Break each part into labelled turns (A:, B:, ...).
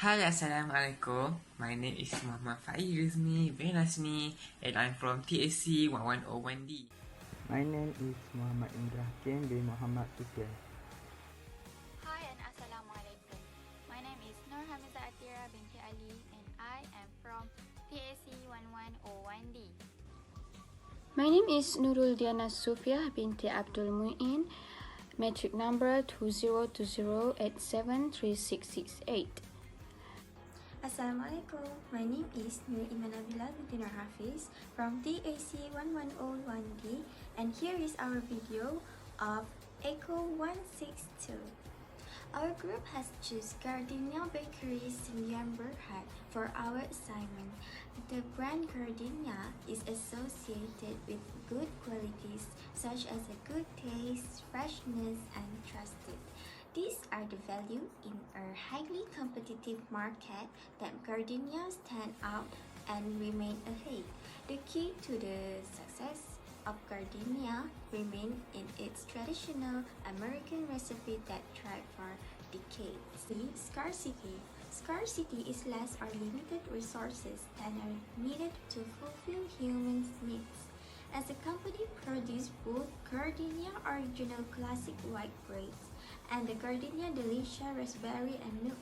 A: Hi, Assalamualaikum. My name is Muhammad Faiz bin Hasni, and I'm from TAC1101D.
B: My name is Muhammad Indra Hakim bin Muhammad Sufyan.
C: Hi and Assalamualaikum. My name is Nur Hamiza Atira binti Ali and I am from TAC1101D.
D: My name is Nurul Diana Sufia binti Abdul Muin, metric number 2020873668.
E: Assalamualaikum. My name is Nur Iman Nabila binti Nur Hafiz from TAC1101D, and here is our video of ECO162. Our group has chosen Gardenia Bakery Sembilan Berhad for our assignment. The brand Gardenia is associated with good qualities such as a good taste, freshness, and trusted. These are the value in a highly competitive market that Gardenia stand out and remain ahead. The key to the success of Gardenia remain in its traditional American recipe that thrived for decades. Scarcity. Scarcity is less or limited resources that are needed to fulfill humans' needs. As a company produces both Gardenia Original Classic White Grapes and the Gardenia Delicia Raspberry and Milk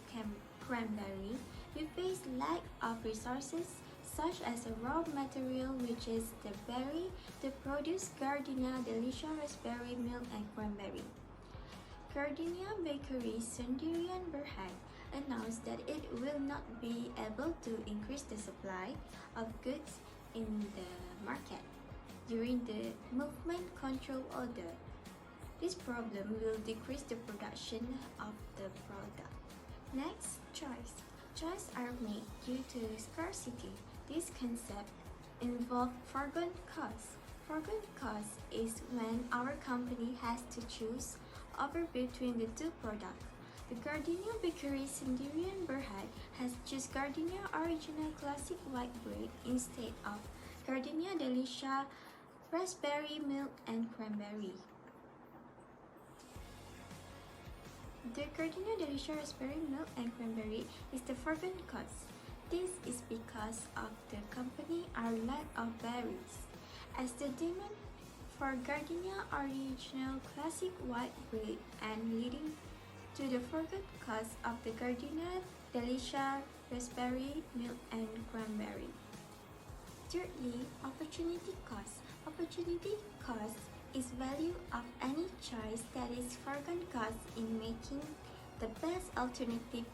E: Cranberry, we face lack of resources such as a raw material, which is the berry, to produce Gardenia Delicia Raspberry Milk and Cranberry. Gardenia Bakery Sendirian Berhad announced that it will not be able to increase the supply of goods in the market during the movement control order. This problem will decrease the production of the product. Next, choice. Choice are made due to scarcity. This concept involves foregone cost. Foregone cost is when our company has to choose over between the two products. The Gardenia Bakery Sendirian Berhad has chosen Gardenia Original Classic White Bread instead of Gardenia Delicia Raspberry Milk and Cranberry. The Gardenia Delicia Raspberry Milk and Cranberry is the foregone cost. This is because of the company are lack of berries. As the demand for Gardenia Original Classic White Bread and leading to the foregone cost of the Gardenia Delicia Raspberry Milk and Cranberry. Thirdly, opportunity cost. Opportunity cost is value of any choice that is foregone cost in making the best alternative.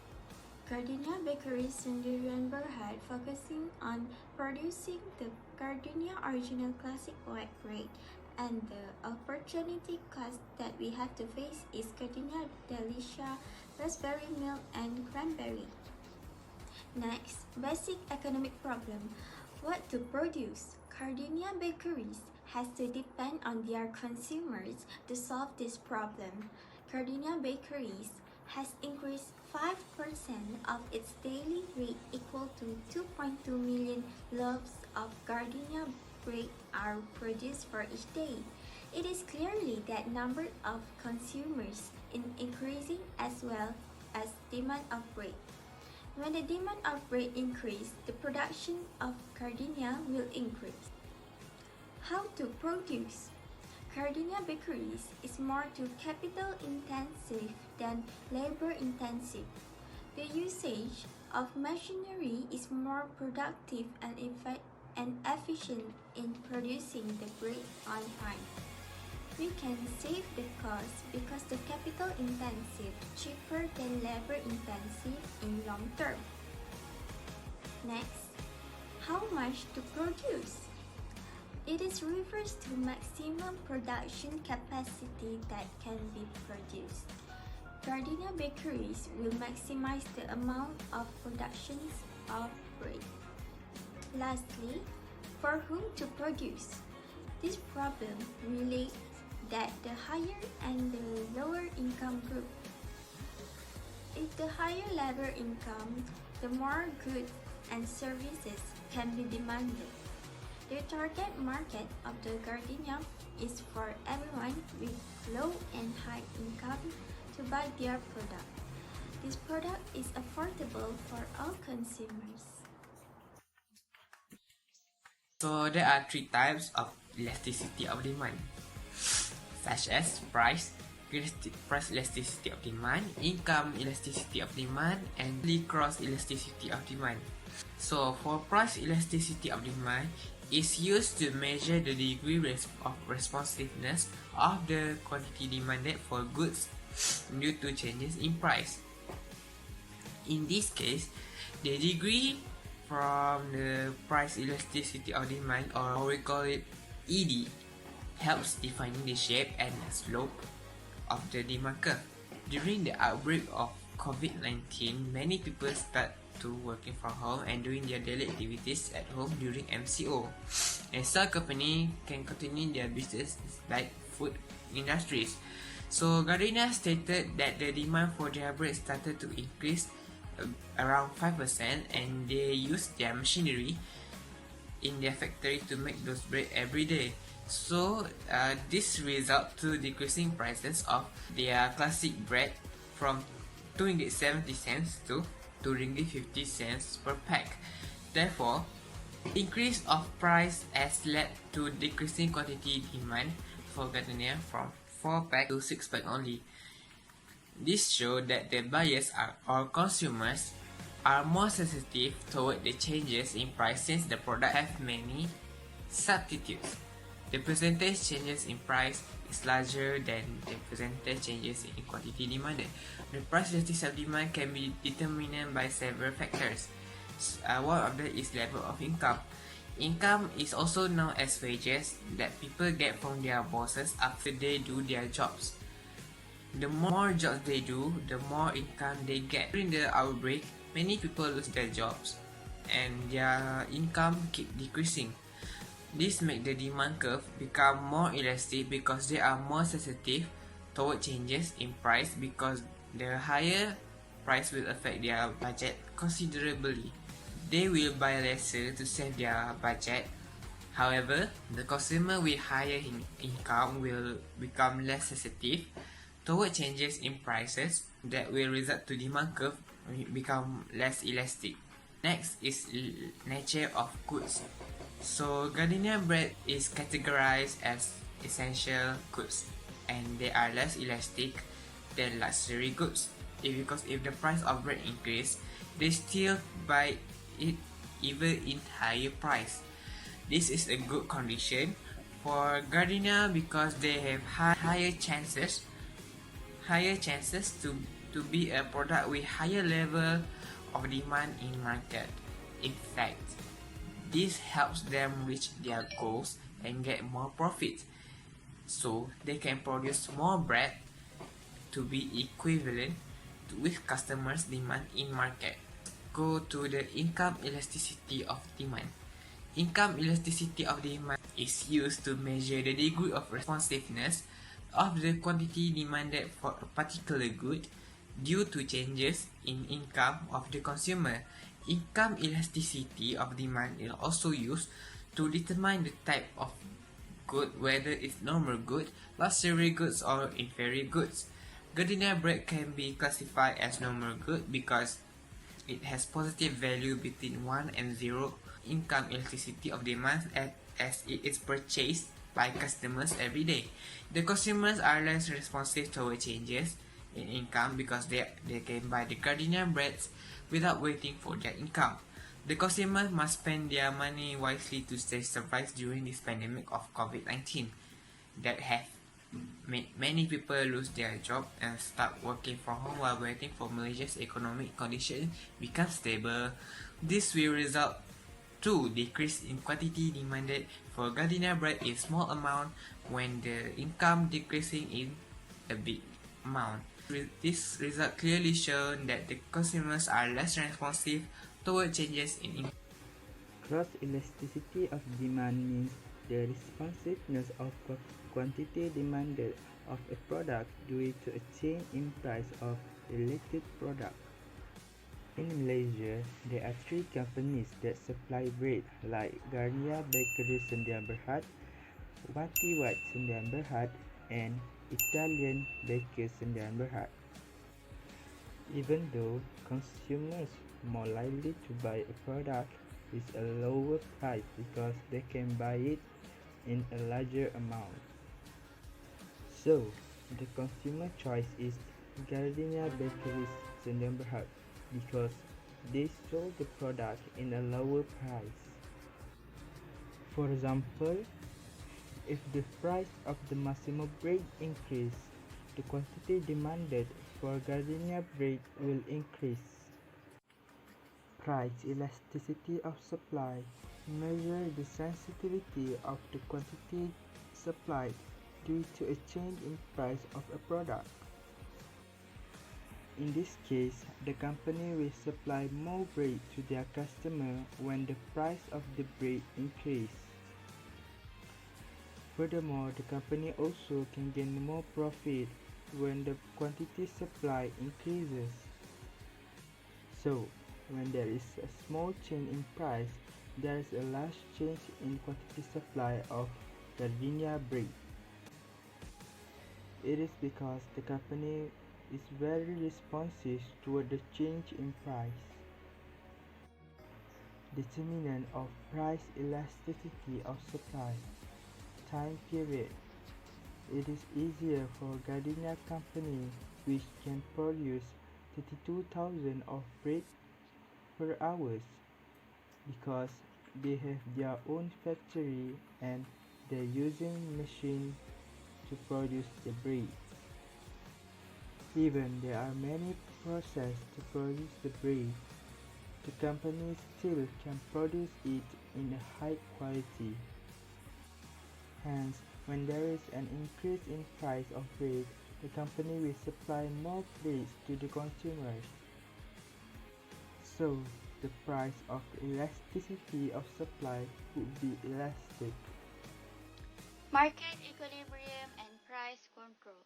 E: Gardenia Bakery Sendirian Berhad focusing on producing the Gardenia Original Classic White Bread, and the opportunity cost that we have to face is Gardenia Delicia Raspberry Milk and Cranberry. Next, basic economic problem. What to produce? Gardenia Bakeries has to depend on their consumers to solve this problem. Gardenia Bakeries has increased 5% of its daily rate equal to 2.2 million loaves of Gardenia bread are produced for each day. It is clearly that number of consumers is increasing as well as demand of bread. When the demand of bread increases, the production of Gardenia will increase. How to produce? Gardenia Bakeries is more too capital intensive than labor intensive. The usage of machinery is more productive and efficient in producing the bread on time. We can save the cost because the capital intensive cheaper than labor intensive in long term. Next, how much to produce? It is refers to maximum production capacity that can be produced. Gardenia Bakeries will maximize the amount of productions of bread. Lastly, for whom to produce? This problem relates that the higher and the lower income group. If the higher labor income, the more goods and services can be demanded. The target market of the Gardenia is for everyone with low and high income to buy their product. this product is affordable for all consumers.
A: So there are three types of elasticity of demand, such as price elasticity of demand, income elasticity of demand, and cross elasticity of demand. So for price elasticity of demand is used to measure the degree of responsiveness of the quantity demanded for goods due to changes in price. In this case, the degree from the price elasticity of demand, or we call it ED, helps defining the shape and slope of the demand curve. During the outbreak of COVID-19, many people start to working from home and doing their daily activities at home during MCO. And some company can continue their business like food industries. So Gardenia stated that the demand for their bread started to increase around 5%, and they use their machinery in their factory to make those bread every day. So this result to decreasing prices of their classic bread from 2.70 to 2.50 per pack. Therefore, increase of price has led to decreasing quantity demand for Gardenia from 4 pack to 6 pack only. This shows that the buyers or consumers are more sensitive toward the changes in price since the product have many substitutes. The percentage changes in price is larger than the percentage changes in quantity demanded. The price elasticity of demand can be determined by several factors. One of them is level of income. Income is also known as wages that people get from their bosses after they do their jobs. The more jobs they do, the more income they get. During the outbreak, many people lose their jobs and their income keep decreasing. This makes the demand curve become more elastic because they are more sensitive toward changes in price, because the higher price will affect their budget considerably. They will buy lesser to save their budget. However, the consumer with higher income will become less sensitive toward changes in prices that will result to demand curve become less elastic. Next is nature of goods. So Gardenia bread is categorized as essential goods, and they are less elastic than luxury goods. Because if the price of bread increase, they still buy it even in higher price. This is a good condition for Gardenia because they have higher chances to be a product with higher level of demand in market. In fact, this helps them reach their goals and get more profit, so they can produce more bread to be equivalent with customers' demand in market. Go to the income elasticity of demand. Income elasticity of demand is used to measure the degree of responsiveness of the quantity demanded for a particular good due to changes in income of the consumer. Income elasticity of demand is also used to determine the type of good, whether it's normal good, luxury goods, or inferior goods. Gardenia bread can be classified as normal good because it has positive value between 1 and 0 income elasticity of demand as it is purchased by customers every day. The consumers are less responsive toward changes in income because they can buy the Gardenia breads without waiting for their income. The consumers must spend their money wisely to stay survive during this pandemic of COVID-19 that have made many people lose their job and start working from home while waiting for Malaysia's economic condition become stable. This will result to decrease in quantity demanded for Gardenia bread in small amount when the income decreasing in a big amount. This result clearly shows that the consumers are less responsive toward changes in income.
B: Cross elasticity of demand means the responsiveness of quantity demanded of a product due to a change in price of related product. In Malaysia, there are 3 companies that supply bread like Gardenia Bakery Sendian Berhad, Wati Wat Sendian Berhad, and Italian Baker Sendian Berhad. even though consumers more likely to buy a product with a lower price because they can buy it in a larger amount. So, the consumer choice is Gardenia Bakeries Sdn Bhd because they sold the product in a lower price. For example, if the price of the Massimo bread increases, the quantity demanded for Gardenia bread will increase. Price elasticity of supply measures the sensitivity of the quantity supplied due to a change in price of a product. In this case, the company will supply more bread to their customer when the price of the bread increases. Furthermore, the company also can gain more profit when the quantity supply increases. So, when there is a small change in price, there is a large change in quantity supply of Gardenia bread. It is because the company is very responsive toward the change in price. Determinant of price elasticity of supply. Time period. It is easier for Gardenia company, which can produce 32,000 of bread per hour, because they have their own factory and they're using machine to produce the bread. Even there are many processes to produce the bread, the company still can produce it in a high quality. Hence, when there is an increase in price of bread, the company will supply more bread to the consumers. So, the price of elasticity of supply would be elastic.
C: Market equilibrium and price control.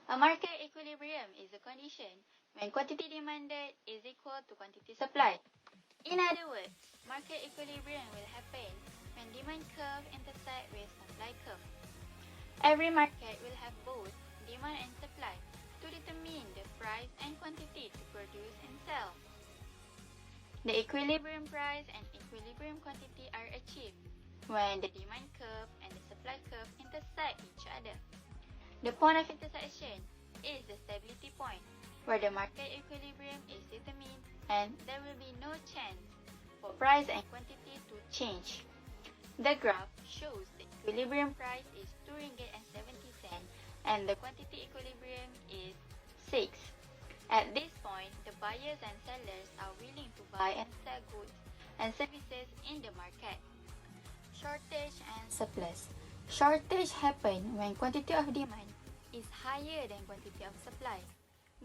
C: A market equilibrium is a condition when quantity demanded is equal to quantity supplied. In other words, market equilibrium will happen when demand curve intersect with supply curve. Every market will have both demand and supply to determine the price and quantity to produce and sell. The equilibrium price and equilibrium quantity are achieved when the demand curve and the supply curve intersect each other. The point of intersection is the stability point, where the market equilibrium is determined and there will be no chance for price and quantity to change. The graph shows the equilibrium price is 2 ringgit and 70 cents and the quantity equilibrium is 6. At this point, the buyers and sellers are willing to buy and sell goods and services in the market. Shortage and surplus. Shortage happens when quantity of demand is higher than quantity of supply.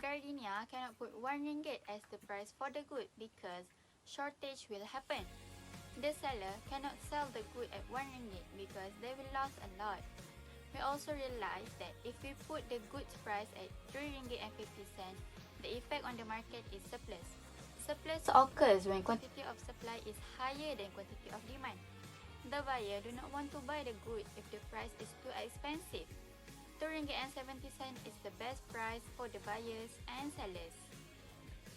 C: Gardenia cannot put 1 ringgit as the price for the good because shortage will happen. The seller cannot sell the good at 1 ringgit because they will lose a lot. We also realize that if we put the goods price at 3 ringgit and 50 cents, the effect on the market is surplus. Surplus occurs when quantity of supply is higher than quantity of demand. The buyer do not want to buy the good if the price is too expensive. 2 ringgit and 70 cents is the best price for the buyers and sellers.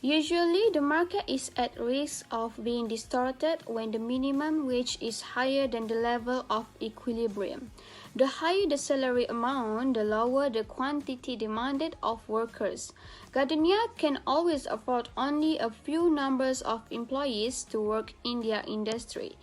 D: Usually, the market is at risk of being distorted when the minimum wage is higher than the level of equilibrium. The higher the salary amount, the lower the quantity demanded of workers. Gardenia can always afford only a few numbers of employees to work in their industry.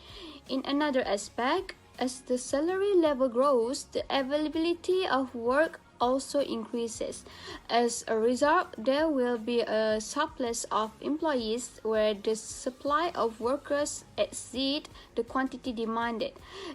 D: In another aspect, as the salary level grows, the availability of work also increases. As a result, there will be a surplus of employees where the supply of workers exceeds the quantity demanded.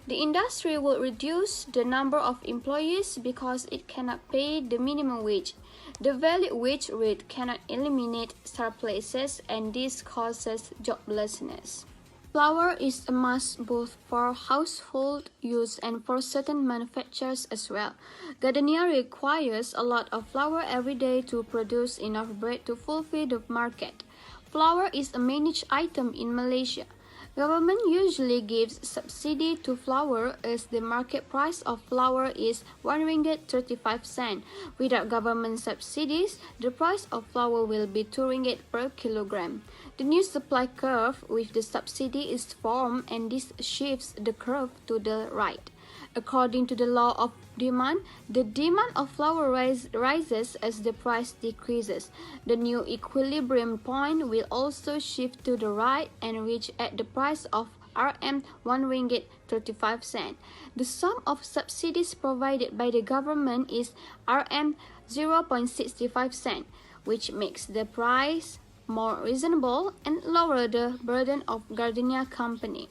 D: The industry will reduce the number of employees because it cannot pay the minimum wage. The valid wage rate cannot eliminate surpluses, and this causes joblessness. Flour is a must both for household use and for certain manufacturers as well. Gardenia requires a lot of flour every day to produce enough bread to fulfill the market. Flour is a managed item in Malaysia. Government usually gives subsidy to flour as the market price of flour is 1 ringgit 35 cent. Without government subsidies, the price of flour will be 2 ringgit per kilogram. The new supply curve with the subsidy is formed and this shifts the curve to the right. According to the law of demand, the demand of flour rises as the price decreases. The new equilibrium point will also shift to the right and reach at the price of Rm 1 ringgit 35 cent. The sum of subsidies provided by the government is Rm 0.65 cent, which makes the price more reasonable and lower the burden of Gardenia company.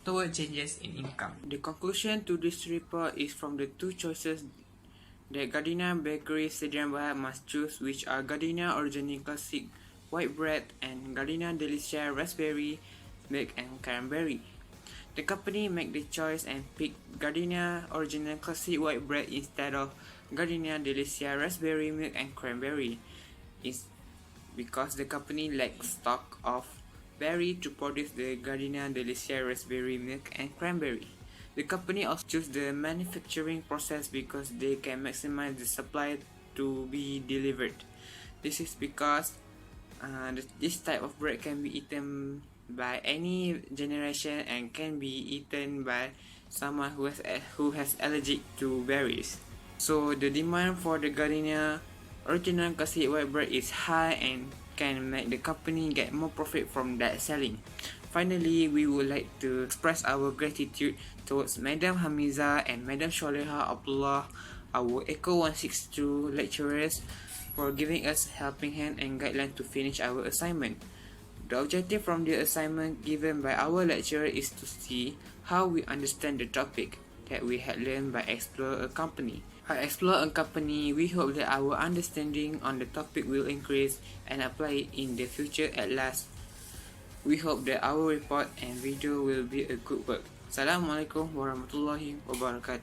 A: Toward changes in income. The conclusion to this report is from the two choices that Gardenia Bakery Sdn Bhd must choose, which are Gardenia Original Classic White Bread and Gardenia Delicia Raspberry Milk and Cranberry. The company made the choice and picked Gardenia Original Classic White Bread instead of Gardenia Delicia Raspberry Milk and Cranberry. It's because the company lacks stock of berry to produce the Gardenia Delicia Raspberry Milk and Cranberry. The company also chose the manufacturing process because they can maximize the supply to be delivered. This is because this type of bread can be eaten by any generation and can be eaten by someone who has allergic to berries. So the demand for the Gardenia Original Classic White Bread is high and can make the company get more profit from that selling. Finally, we would like to express our gratitude towards Madam Hamiza and Madam Sholeha Abdullah, our ECO162 lecturers, for giving us helping hand and guideline to finish our assignment. The objective from the assignment given by our lecturer is to see how we understand the topic that we had learned by Explore a Company. By Explore a Company, we hope that our understanding on the topic will increase and apply it in the future at last. We hope that our report and video will be a good work. Assalamualaikum warahmatullahi wabarakatuh.